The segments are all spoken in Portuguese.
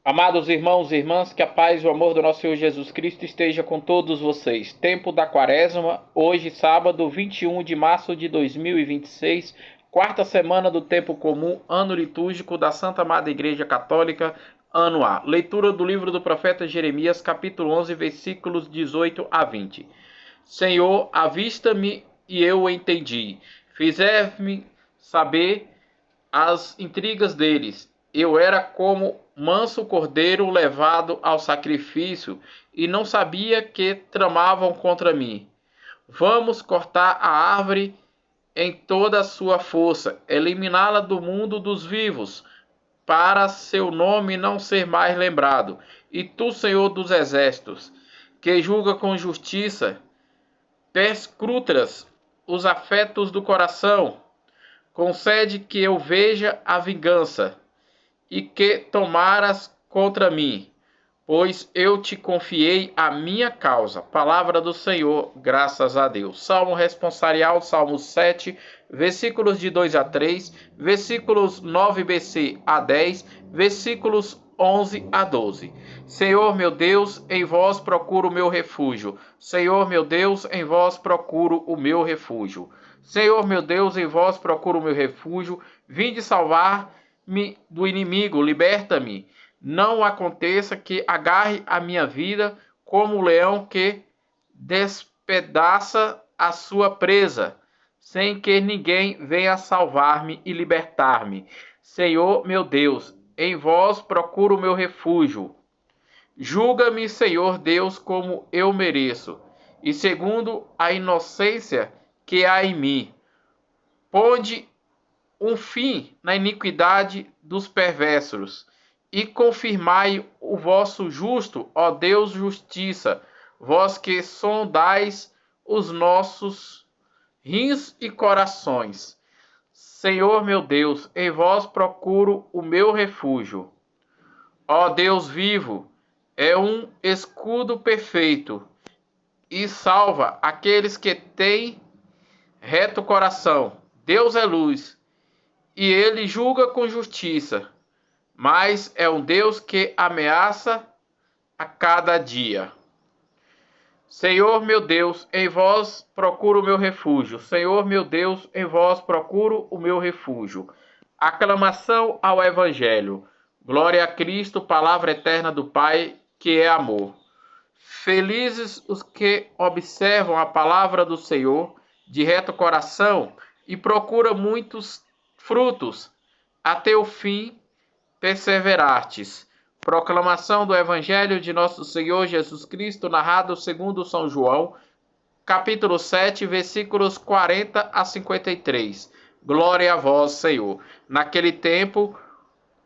Amados irmãos e irmãs, que a paz e o amor do nosso Senhor Jesus Cristo esteja com todos vocês. Tempo da Quaresma, hoje sábado 21 de março de 2026, quarta semana do tempo comum, ano litúrgico da Santa Madre Igreja Católica, ano A. Leitura do livro do profeta Jeremias, capítulo 11, versículos 18 a 20. Senhor, avista-me e eu entendi. Fizer-me saber as intrigas deles. Eu era como manso cordeiro levado ao sacrifício e não sabia que tramavam contra mim. Vamos cortar a árvore em toda a sua força, eliminá-la do mundo dos vivos, para seu nome não ser mais lembrado. E tu, Senhor dos exércitos, que julga com justiça, perscrutas os afetos do coração, concede que eu veja a vingança e que tomaras contra mim, pois eu te confiei a minha causa. Palavra do Senhor, graças a Deus. Salmo responsorial, Salmo 7, versículos de 2 a 3, versículos 9bc a 10, versículos 11 a 12. Senhor meu Deus, em vós procuro o meu refúgio. Senhor meu Deus, em vós procuro o meu refúgio. Senhor meu Deus, em vós procuro o meu refúgio. Vinde salvar-me do inimigo, liberta-me. Não aconteça que agarre a minha vida como o leão que despedaça a sua presa, sem que ninguém venha salvar-me e libertar-me. Senhor meu Deus, em vós procuro o meu refúgio. Julga-me, Senhor Deus, como eu mereço, e segundo a inocência que há em mim. Ponde um fim na iniquidade dos perversos, e confirmai o vosso justo, ó Deus, justiça, vós que sondais os nossos rins e corações. Senhor meu Deus, em vós procuro o meu refúgio. Ó Deus vivo, é um escudo perfeito, e salva aqueles que têm reto coração. Deus é luz, e ele julga com justiça, mas é um Deus que ameaça a cada dia. Senhor meu Deus, em vós procuro o meu refúgio. Senhor meu Deus, em vós procuro o meu refúgio. Aclamação ao Evangelho. Glória a Cristo, palavra eterna do Pai, que é amor. Felizes os que observam a palavra do Senhor de reto coração e procuram muitos frutos, até o fim perseverastes. Proclamação do Evangelho de nosso Senhor Jesus Cristo, narrado segundo São João, capítulo 7, versículos 40 a 53. Glória a vós, Senhor. Naquele tempo,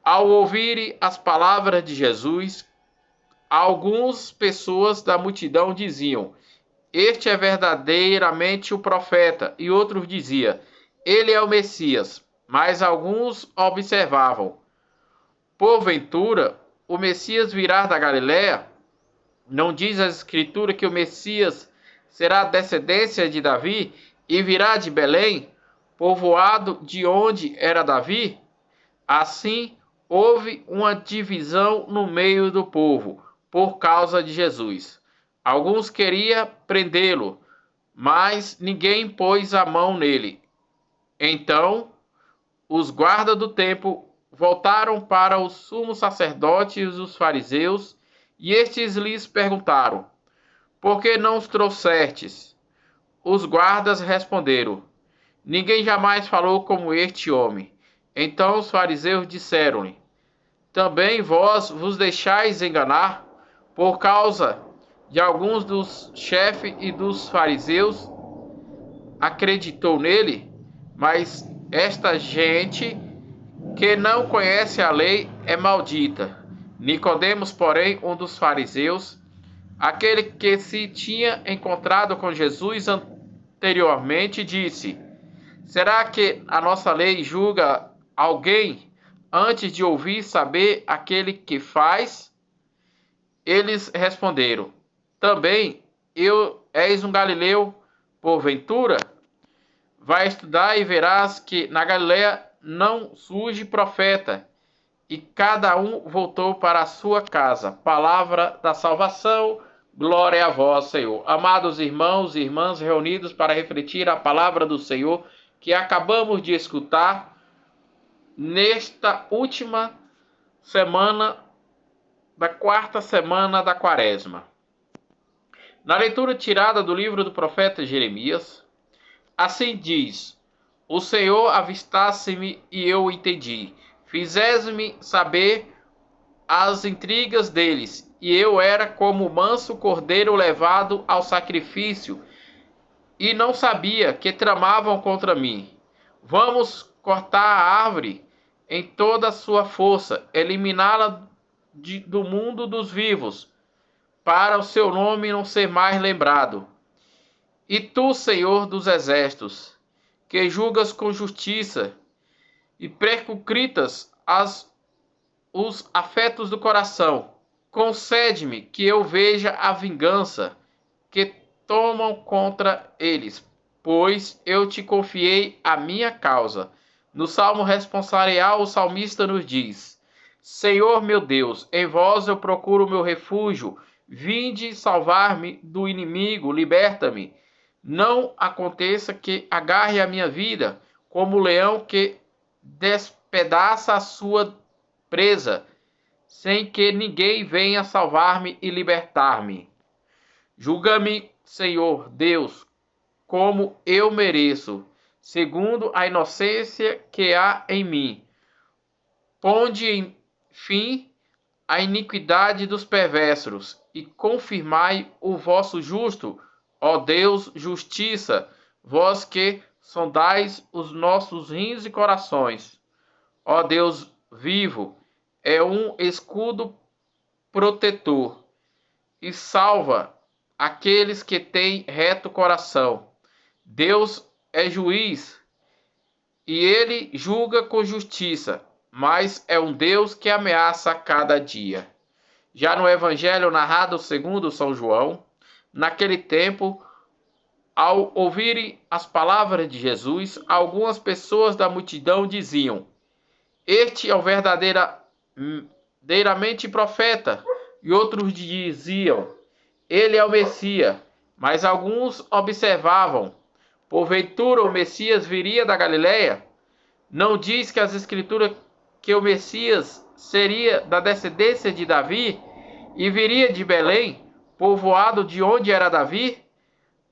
ao ouvirem as palavras de Jesus, algumas pessoas da multidão diziam: Este é verdadeiramente o profeta, e outros diziam: Ele é o Messias. Mas alguns observavam: Porventura, o Messias virá da Galiléia? Não diz a Escritura que o Messias será descendência de Davi e virá de Belém, povoado de onde era Davi? Assim, houve uma divisão no meio do povo, por causa de Jesus. Alguns queriam prendê-lo, mas ninguém pôs a mão nele. Então, os guardas do templo voltaram para os sumos sacerdotes e os fariseus, e estes lhes perguntaram: Por que não os trouxestes? Os guardas responderam: Ninguém jamais falou como este homem. Então os fariseus disseram-lhe: Também vós vos deixais enganar? Por causa de alguns dos chefes e dos fariseus acreditou nele, mas esta gente que não conhece a lei é maldita. Nicodemos, porém, um dos fariseus, aquele que se tinha encontrado com Jesus anteriormente, disse: Será que a nossa lei julga alguém antes de ouvir saber aquele que faz? Eles responderam: Também és um galileu, porventura? Vai estudar e verás que na Galiléia não surge profeta. e cada um voltou para a sua casa. Palavra da salvação, glória a vós, Senhor. Amados irmãos e irmãs reunidos para refletir a palavra do Senhor que acabamos de escutar nesta última semana da quarta semana da Quaresma. Na leitura tirada do livro do profeta Jeremias, assim diz: O Senhor avistasse-me e eu o entendi. Fizeste-me saber as intrigas deles, e eu era como o manso cordeiro levado ao sacrifício, e não sabia que tramavam contra mim. Vamos cortar a árvore em toda a sua força, eliminá-la do mundo dos vivos, para o seu nome não ser mais lembrado. E tu, Senhor dos exércitos, que julgas com justiça e percucritas os afetos do coração, concede-me que eu veja a vingança que tomam contra eles, pois eu te confiei a minha causa. No Salmo responsorial, o salmista nos diz: Senhor meu Deus, em vós eu procuro o meu refúgio, vinde salvar-me do inimigo, liberta-me. Não aconteça que agarre a minha vida, como o leão que despedaça a sua presa, sem que ninguém venha salvar-me e libertar-me. Julga-me, Senhor Deus, como eu mereço, segundo a inocência que há em mim. Ponde fim à iniquidade dos perversos e confirmai o vosso justo, ó Deus, justiça, vós que sondais os nossos rins e corações. Ó Deus vivo, é um escudo protetor e salva aqueles que têm reto coração. Deus é juiz e ele julga com justiça, mas é um Deus que ameaça a cada dia. Já no Evangelho narrado segundo São João, naquele tempo, ao ouvirem as palavras de Jesus, algumas pessoas da multidão diziam: Este é o verdadeiramente profeta. E outros diziam: Ele é o Messias. Mas alguns observavam: Porventura o Messias viria da Galileia? Não diz que as Escrituras que o Messias seria da descendência de Davi e viria de Belém, povoado de onde era Davi?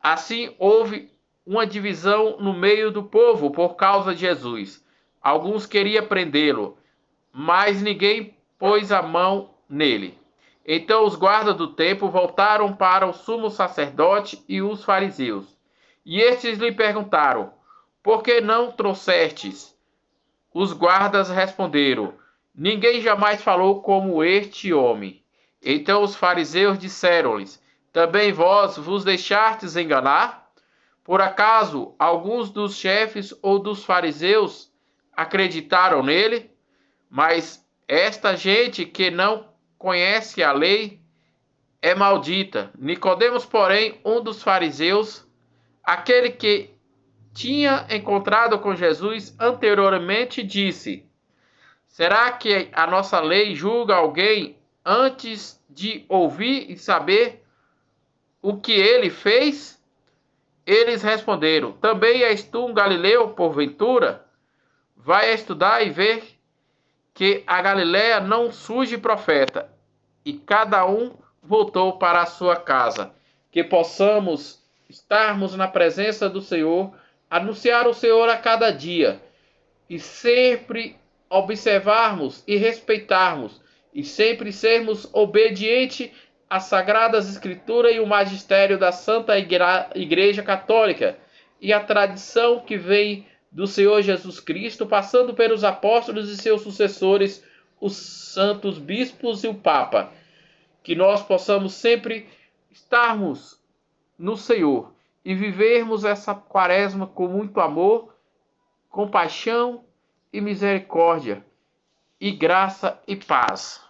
Assim houve uma divisão no meio do povo por causa de Jesus. Alguns queriam prendê-lo, mas ninguém pôs a mão nele. Então os guardas do templo voltaram para o sumo sacerdote e os fariseus. E estes lhe perguntaram: Por que não trouxestes? Os guardas responderam: Ninguém jamais falou como este homem. Então os fariseus disseram-lhes: Também vós vos deixastes enganar? Por acaso alguns dos chefes ou dos fariseus acreditaram nele? Mas esta gente que não conhece a lei é maldita. Nicodemos, porém, um dos fariseus, aquele que tinha encontrado com Jesus anteriormente, disse: Será que a nossa lei julga alguém antes de ouvir e saber o que ele fez? Eles responderam: Também és tu um galileu, porventura? Vai estudar e ver que a Galileia não surge profeta. E cada um voltou para a sua casa. Que possamos estarmos na presença do Senhor, anunciar o Senhor a cada dia e sempre observarmos e respeitarmos e sempre sermos obedientes às Sagradas Escrituras e o magistério da Santa Igreja Católica e a tradição que vem do Senhor Jesus Cristo, passando pelos apóstolos e seus sucessores, os santos bispos e o Papa. Que nós possamos sempre estarmos no Senhor e vivermos essa quaresma com muito amor, compaixão e misericórdia, e graça e paz.